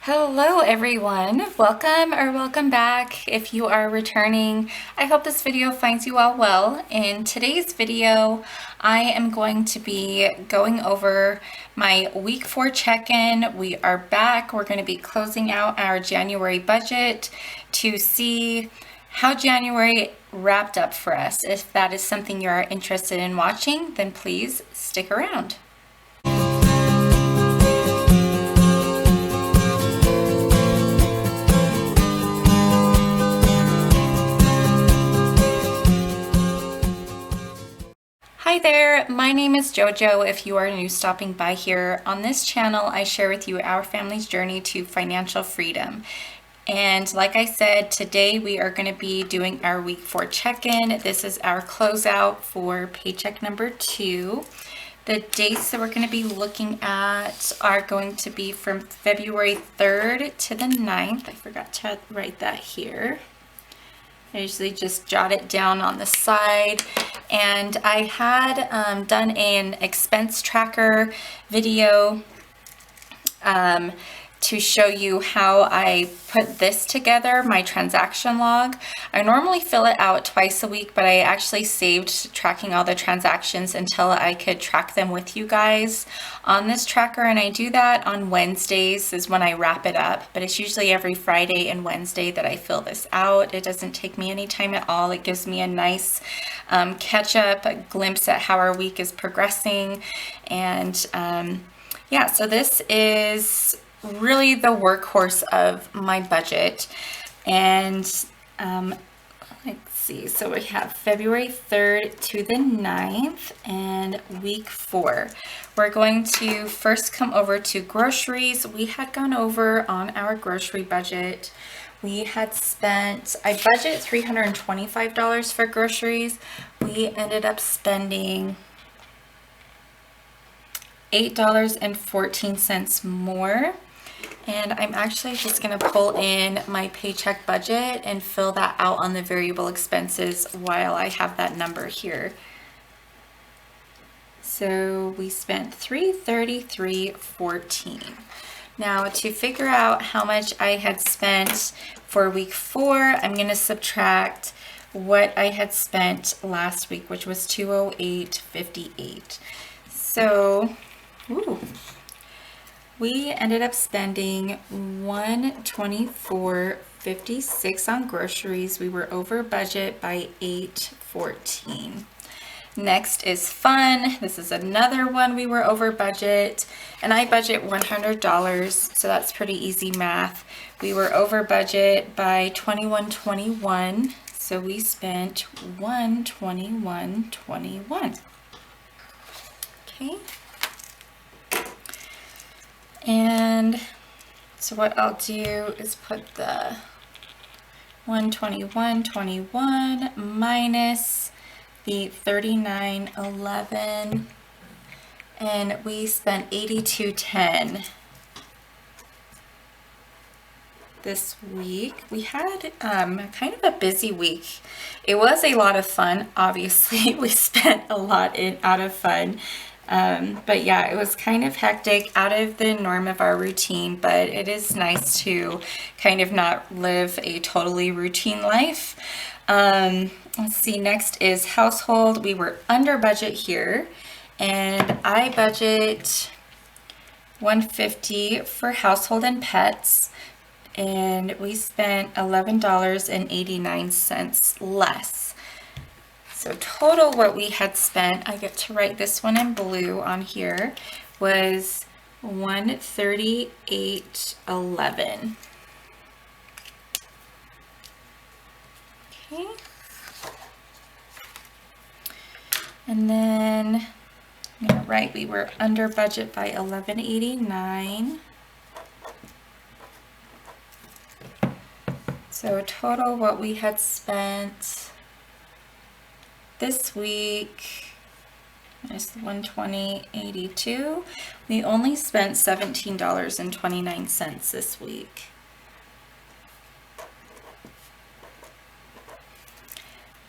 Hello everyone, welcome back. If you are returning, I hope this video finds you all well. In today's video, I am going to be going over my week 4 check-in. We are back. We're going to be closing out our January budget to see how January wrapped up for us. If that is something you're interested in watching, then please stick around. Hi there, my name is JoJo. If you are new stopping by here, on this channel I share with you our family's journey to financial freedom. And like I said, today we are going to be doing our week 4 check-in. This is our closeout for paycheck number 2. The dates that we're going to be looking at are going to be from February 3rd to the 9th. I forgot to write that here. I usually just jot it down on the side. And I had done an expense tracker video to show you how I put this together, my transaction log. I normally fill it out twice a week, but I actually saved tracking all the transactions until I could track them with you guys on this tracker. And I do that on Wednesdays is when I wrap it up, but it's usually every Friday and Wednesday that I fill this out. It doesn't take me any time at all. It gives me a nice catch up, a glimpse at how our week is progressing. And yeah, so this is really the workhorse of my budget. And let's see, so we have February 3rd to the 9th and week 4. We're going to first come over to groceries. We had gone over on our grocery budget. We had spent, I budgeted $325 for groceries. We ended up spending $8.14 more. And I'm actually just going to pull in my paycheck budget and fill that out on the variable expenses while I have that number here. So we spent $333.14. Now to figure out how much I had spent for week 4, I'm going to subtract what I had spent last week, which was $208.58. So, we ended up spending $124.56 on groceries. We were over budget by $8.14. Next is fun. This is another one we were over budget, and I budget $100, so that's pretty easy math. We were over budget by $21.21, so we spent $121.21. Okay. And so what I'll do is put the 121.21 minus the 39.11, and we spent 82.10 this week. We had kind of a busy week. It was a lot of fun. Obviously, we spent a lot out of fun. But yeah, it was kind of hectic, out of the norm of our routine, but it is nice to kind of not live a totally routine life. Let's see, next is household. We were under budget here, and I budget $150 for household and pets, and we spent $11.89 less. So total what we had spent, I get to write this one in blue on here, was $138.11. Okay. And then I'm going to write we were under budget by $11.89. So total what we had spent this week minus $120.82. We only spent $17.29 this week.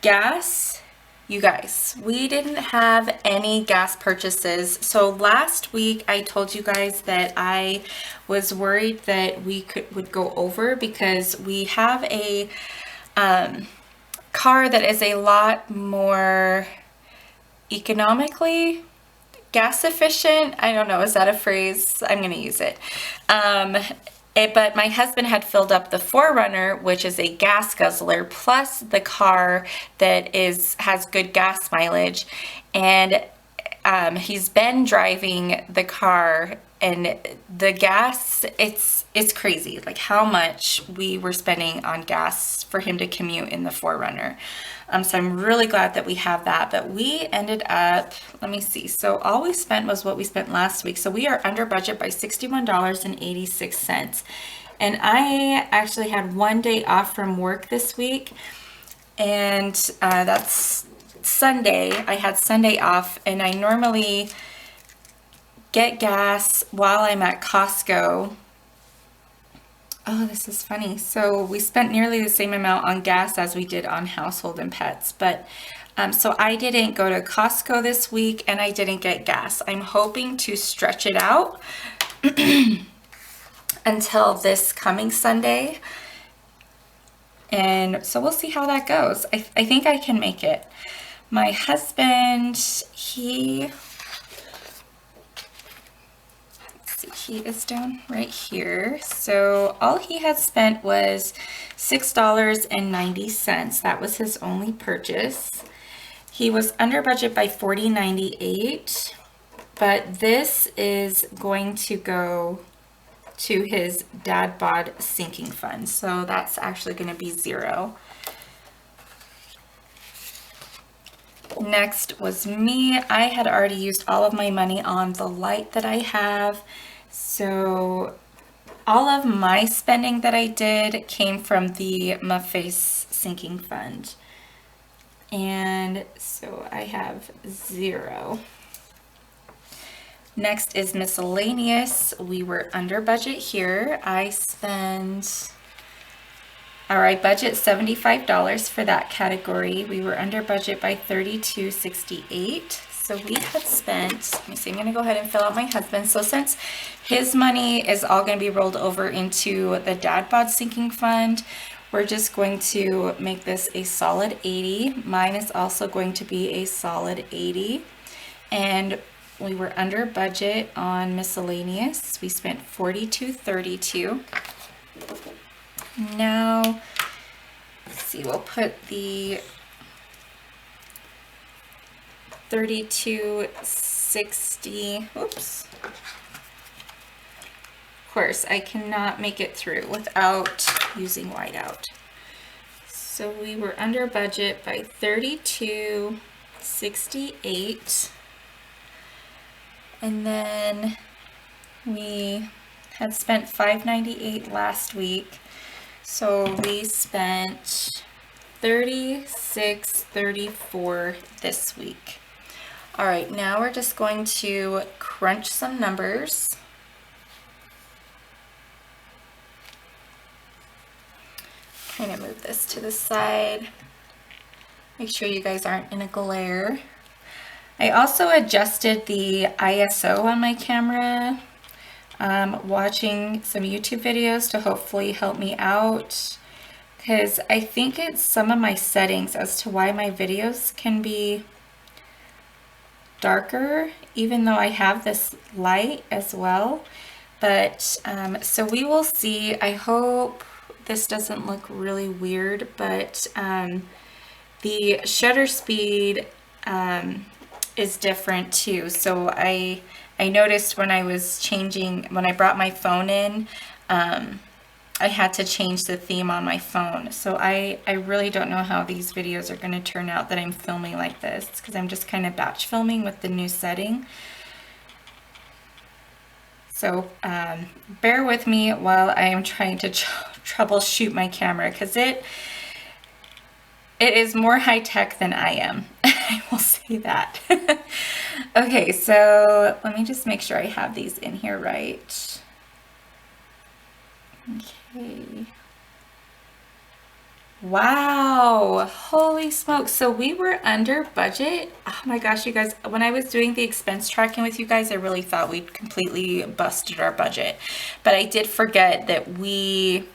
Gas, You guys, we didn't have any gas purchases. So last week I told you guys that I was worried that we would go over because we have a car that is a lot more economically gas efficient. I don't know, is that a phrase? I'm going to use it. But my husband had filled up the 4Runner, which is a gas guzzler, plus the car that has good gas mileage. And he's been driving the car, and the gas, it's crazy, like how much we were spending on gas for him to commute in the 4Runner. So I'm really glad that we have that, but we ended up, let me see, so all we spent was what we spent last week. So we are under budget by $61.86. And I actually had one day off from work this week, and that's Sunday. I had Sunday off, and I normally get gas while I'm at Costco. Oh, this is funny. So we spent nearly the same amount on gas as we did on household and pets. But so I didn't go to Costco this week, and I didn't get gas. I'm hoping to stretch it out until this coming Sunday. And so we'll see how that goes. I think I can make it. My husband, he is down right here. So all he had spent was $6.90. That was his only purchase. He was under budget by $40.98, but this is going to go to his dad bod sinking fund. So that's actually going to be $0. Next was me. I had already used all of my money on the light that I have. So all of my spending that I did came from the My Face sinking fund. And so I have $0. Next is miscellaneous. We were under budget here. I budget $75 for that category. We were under budget by $32.68. So we had spent, let me see, I'm going to go ahead and fill out my husband. So since his money is all going to be rolled over into the dad bod sinking fund, we're just going to make this a solid 80. Mine is also going to be a solid 80. And we were under budget on miscellaneous. We spent $42.32. Now, let's see, we'll put the $32.60. Oops. Of course, I cannot make it through without using whiteout. So we were under budget by $32.68. And then we had spent $5.98 last week. So we spent $36.34 this week. All right, now we're just going to crunch some numbers. Kind of move this to the side. Make sure you guys aren't in a glare. I also adjusted the ISO on my camera, watching some YouTube videos to hopefully help me out, because I think it's some of my settings as to why my videos can be darker, even though I have this light as well. But so we will see. I hope this doesn't look really weird, but the shutter speed is different too. So I noticed when I brought my phone in, I had to change the theme on my phone. So I really don't know how these videos are going to turn out that I'm filming like this, because I'm just kind of batch filming with the new setting. So bear with me while I am trying to troubleshoot my camera, because it is more high-tech than I am. I will say that. Okay, so let me just make sure I have these in here right. Okay. Wow, holy smokes. So we were under budget. Oh my gosh, you guys, when I was doing the expense tracking with you guys, I really thought we'd completely busted our budget. But I did forget that we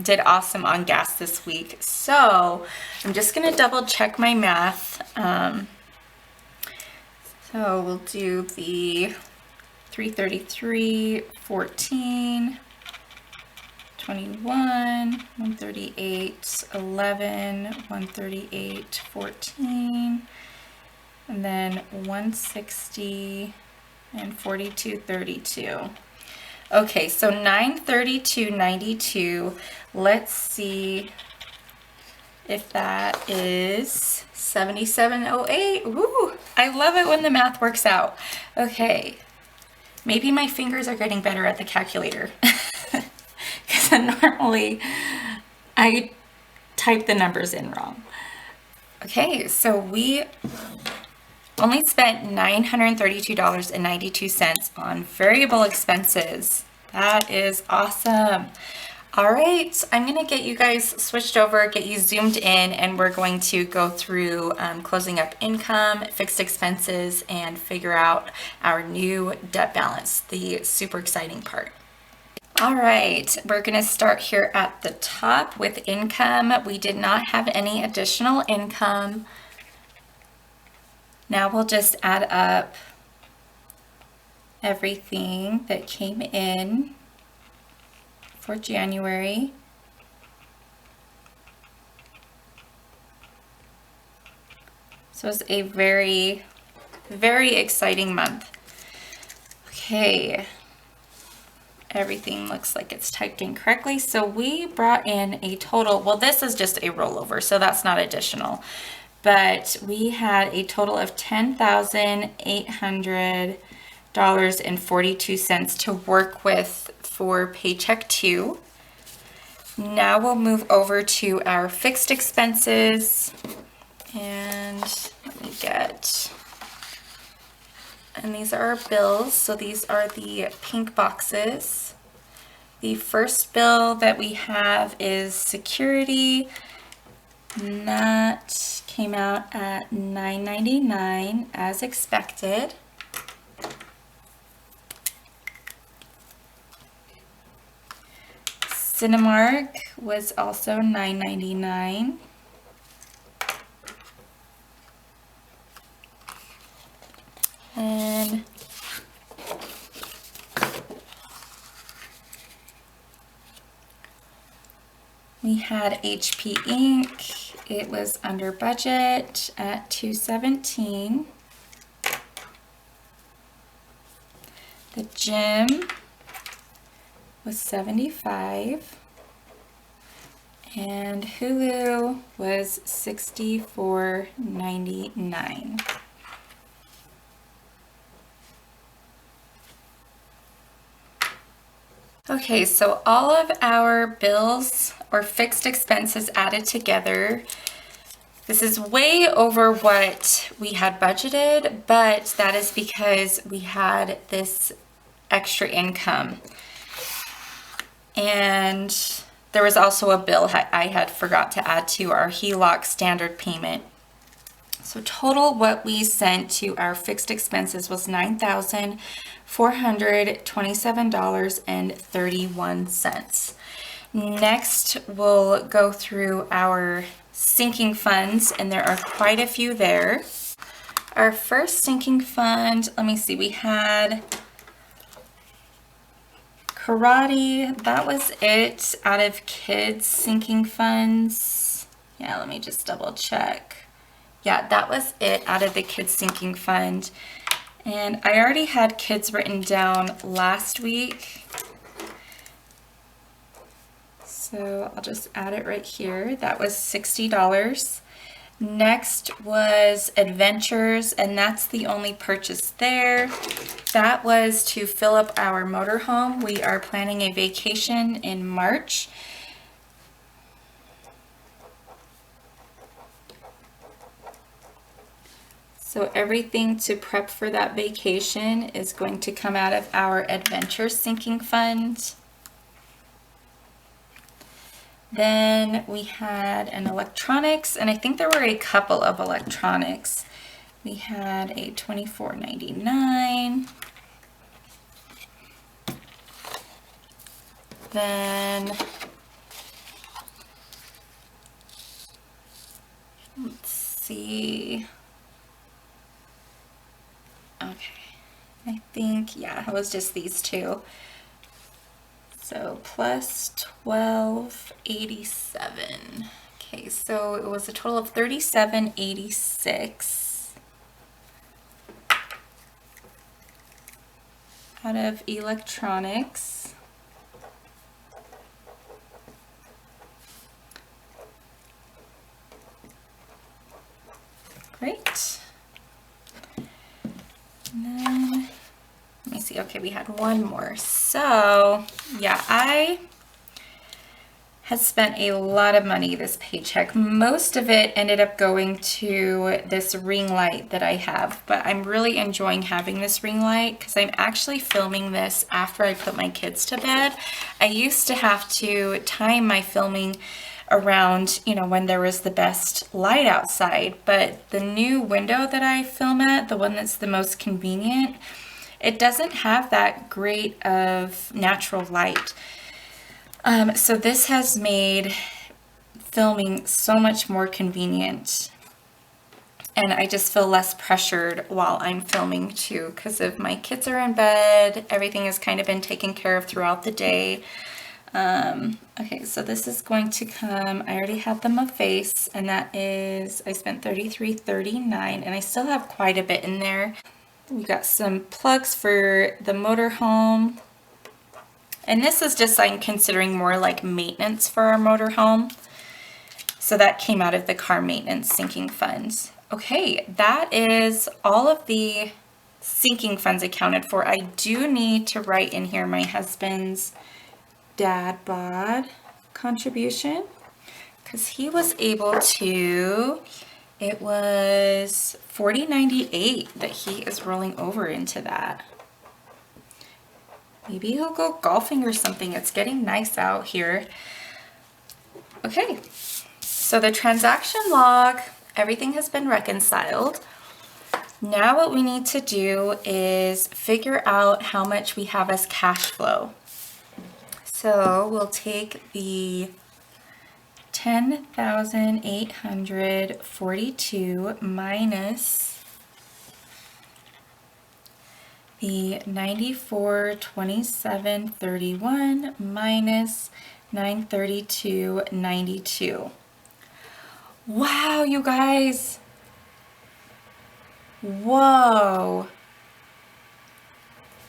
did awesome on gas this week. So I'm just gonna double check my math. So we'll do the 333, 14, 21, 138, 11, 138, 14, and then 160 and 42.32. Okay, so 932.92. Let's see if that is 7708. Woo! I love it when the math works out. Okay, maybe my fingers are getting better at the calculator. Because normally I type the numbers in wrong. Okay, so we only spent $932.92 on variable expenses. That is awesome. All right, I'm gonna get you guys switched over, get you zoomed in, and we're going to go through closing up income, fixed expenses, and figure out our new debt balance, the super exciting part. All right, we're gonna start here at the top with income. We did not have any additional income. Now we'll just add up everything that came in for January. So it's a very, very exciting month. Okay, everything looks like it's typed in correctly. So we brought in a total, well, this is just a rollover, so that's not additional. But we had a total of $10,800.42 to work with for Paycheck 2. Now we'll move over to our fixed expenses, and let me get, and these are our bills. So these are the pink boxes. The first bill that we have is security, and that came out at $9.99 as expected. Cinemark was also $9.99. And we had HP Inc. It was under budget at $217. The gym was $75. And Hulu was $64.99. Okay, so all of our bills or fixed expenses added together, this is way over what we had budgeted, but that is because we had this extra income. And there was also a bill I had forgot to add to our HELOC standard payment. So total what we sent to our fixed expenses was $9,427.31. Next, we'll go through our sinking funds, and there are quite a few there. Our first sinking fund, let me see, we had karate, that was it out of kids sinking funds. Yeah, let me just double check. Yeah, that was it out of the kids sinking fund. And I already had kids written down last week. So I'll just add it right here. That was $60. Next was adventures, and that's the only purchase there. That was to fill up our motorhome. We are planning a vacation in March. So everything to prep for that vacation is going to come out of our adventure sinking fund. Then we had an electronics, and I think there were a couple of electronics. We had a $24.99. Then let's see. Okay, I think, yeah, it was just these two. So plus 12.87. Okay, so it was a total of 37.86 out of electronics. Great. And then let me see. Okay, we had one more. So yeah, I had spent a lot of money this paycheck. Most of it ended up going to this ring light that I have, but I'm really enjoying having this ring light because I'm actually filming this after I put my kids to bed. I used to have to time my filming around, you know, when there was the best light outside, but the new window that I film at, the one that's the most convenient, it doesn't have that great of natural light. So this has made filming so much more convenient, and I just feel less pressured while I'm filming too, because if my kids are in bed, everything has kind of been taken care of throughout the day. Okay, so this is going to come, I already have them a face, and that is, I spent $33.39, and I still have quite a bit in there. We got some plugs for the motorhome, and this is just, I'm considering more like maintenance for our motorhome. So that came out of the car maintenance sinking funds. Okay, that is all of the sinking funds accounted for. I do need to write in here my husband's dad bod contribution, because he was able to, it was $40.98 that he is rolling over into that. Maybe he'll go golfing or something. It's getting nice out here. Okay, so the transaction log, everything has been reconciled. Now what we need to do is figure out how much we have as cash flow. So we'll take the 10,842 minus the 94,2731 minus 932.92. Wow, you guys. Whoa.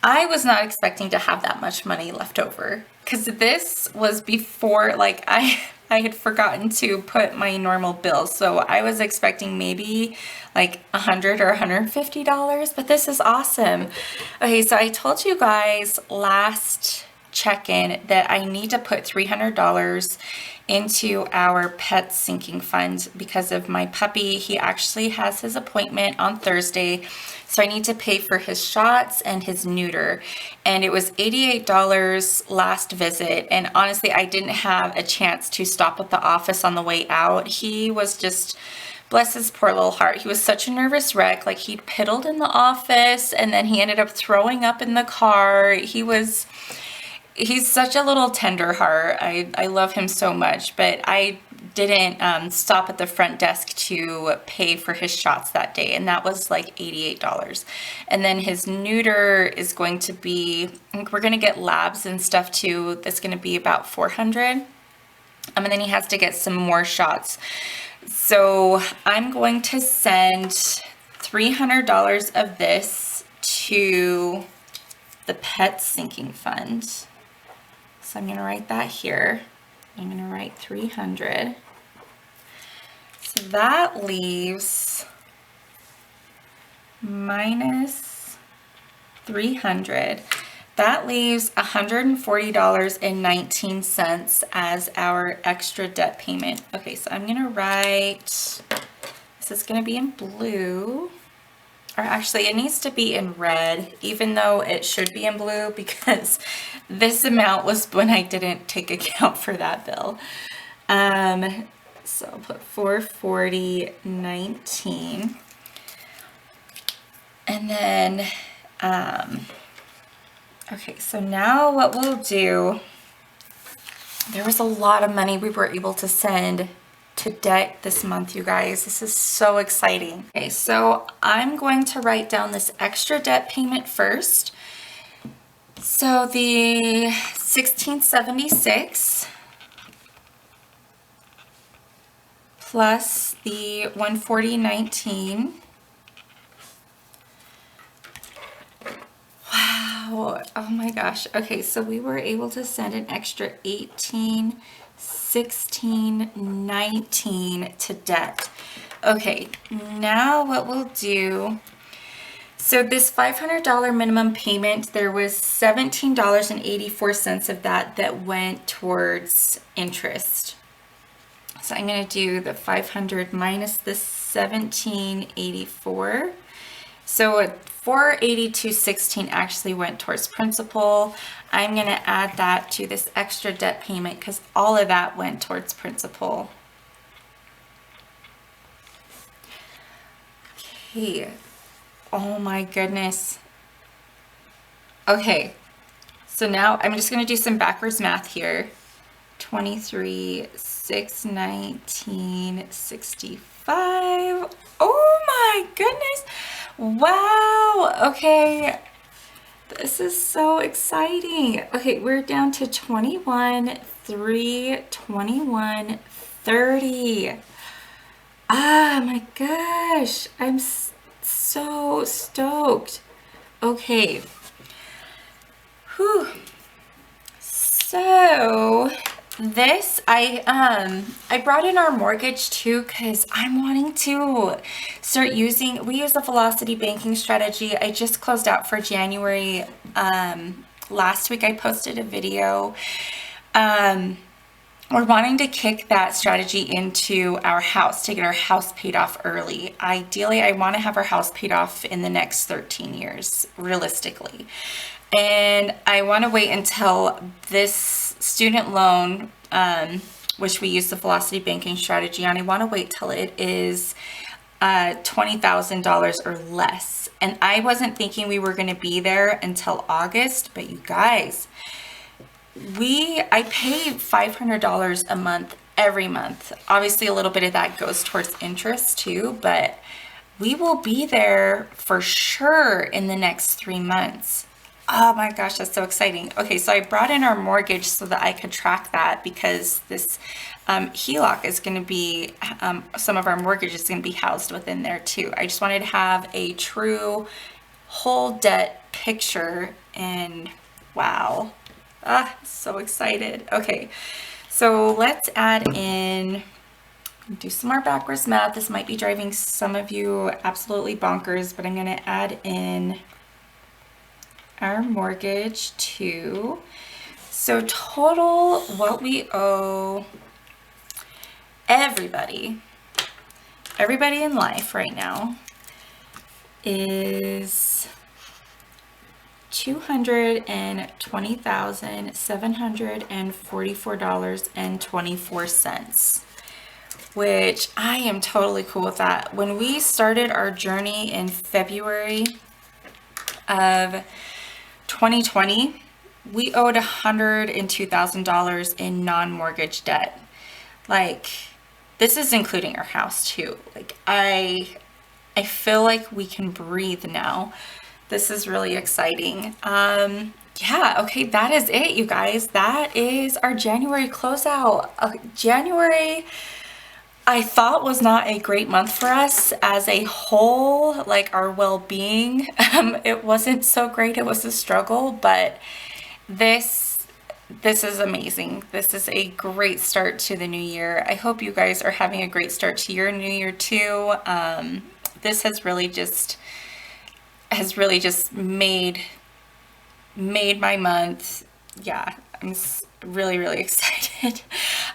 I was not expecting to have that much money left over, because this was before, like, I had forgotten to put my normal bills, so I was expecting maybe like $100 or $150, but this is awesome. Okay, so I told you guys last check-in that I need to put $300 into our pet sinking fund because of my puppy. He actually has his appointment on Thursday, so I need to pay for his shots and his neuter. And it was $88 last visit, and honestly, I didn't have a chance to stop at the office on the way out. He was just, bless his poor little heart, he was such a nervous wreck. Like, he piddled in the office, and then he ended up throwing up in the car. He's such a little tender heart. I love him so much, but I didn't stop at the front desk to pay for his shots that day, and that was like $88. And then his neuter is going to be, I think we're gonna get labs and stuff too. That's gonna be about $400. And then he has to get some more shots. So I'm going to send $300 of this to the pet sinking fund. So I'm going to write that here. I'm going to write 300. So that leaves minus 300. That leaves $140.19 as our extra debt payment. Okay, so I'm going to write, this is going to be in blue. Or actually, it needs to be in red, even though it should be in blue, because this amount was when I didn't take account for that bill. So I'll put 440.19. And then, okay, so now what we'll do, there was a lot of money we were able to send to debt this month, you guys. This is so exciting. Okay, so I'm going to write down this extra debt payment first. So the 1676 plus the 140.19. Wow, oh my gosh. Okay, so we were able to send an extra 18, 16, 19 to debt. Okay, now what we'll do, so this $500 minimum payment, there was $17.84 of that went towards interest. So I'm going to do the 500 minus the 1784. So 482.16 actually went towards principal. I'm going to add that to this extra debt payment because all of that went towards principal. Okay. Oh my goodness. Okay. So now I'm just going to do some backwards math here. 23, 6, 19, 65. Oh my goodness. Wow. Okay. This is so exciting. Okay, we're down to 21, 3, 21, 30. Ah, my gosh. I'm so stoked. Okay. Whew. So this, I brought in our mortgage too because I'm wanting to start using, we use the velocity banking strategy. I just closed out for January. Last week I posted a video. We're wanting to kick that strategy into our house to get our house paid off early. Ideally, I want to have our house paid off in the next 13 years, realistically. And I want to wait until this student loan, which we use the velocity banking strategy on, I want to wait till it is $20,000 or less. And I wasn't thinking we were going to be there until August, but you guys, I pay $500 a month every month. Obviously, a little bit of that goes towards interest too, but we will be there for sure in the next 3 months. Oh my gosh, that's so exciting. Okay, so I brought in our mortgage so that I could track that because this HELOC is going to be, some of our mortgage is going to be housed within there too. I just wanted to have a true whole debt picture, and wow. Ah, so excited. Okay, so let's add in, do some more backwards math. This might be driving some of you absolutely bonkers, but I'm going to add in our mortgage too. So total what we owe everybody in life right now is $220,744.24, which I am totally cool with that. When we started our journey in February of 2020, we owed $102,000 in non-mortgage debt. Like, this is including our house too. Like, I feel like we can breathe now. This is really exciting. Yeah, okay, that is it, you guys. That is our January closeout. January, I thought, was not a great month for us as a whole, like our well-being. It wasn't so great. It was a struggle, but this is amazing. This is a great start to the new year. I hope you guys are having a great start to your new year too. This has really just made my month. Yeah, I'm really excited.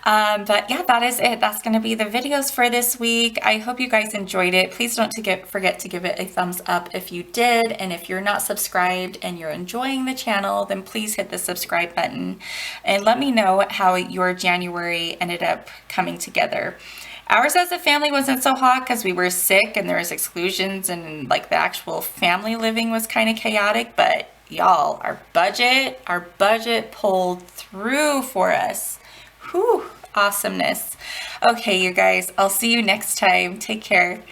But yeah, that is it. That's going to be the videos for this week. I hope you guys enjoyed it. Please don't forget to give it a thumbs up if you did. And if you're not subscribed and you're enjoying the channel, then please hit the subscribe button and let me know how your January ended up coming together. Ours as a family wasn't so hot because we were sick and there was exclusions and like the actual family living was kind of chaotic, but y'all, our budget pulled through for us. Whew, awesomeness. Okay, you guys, I'll see you next time. Take care.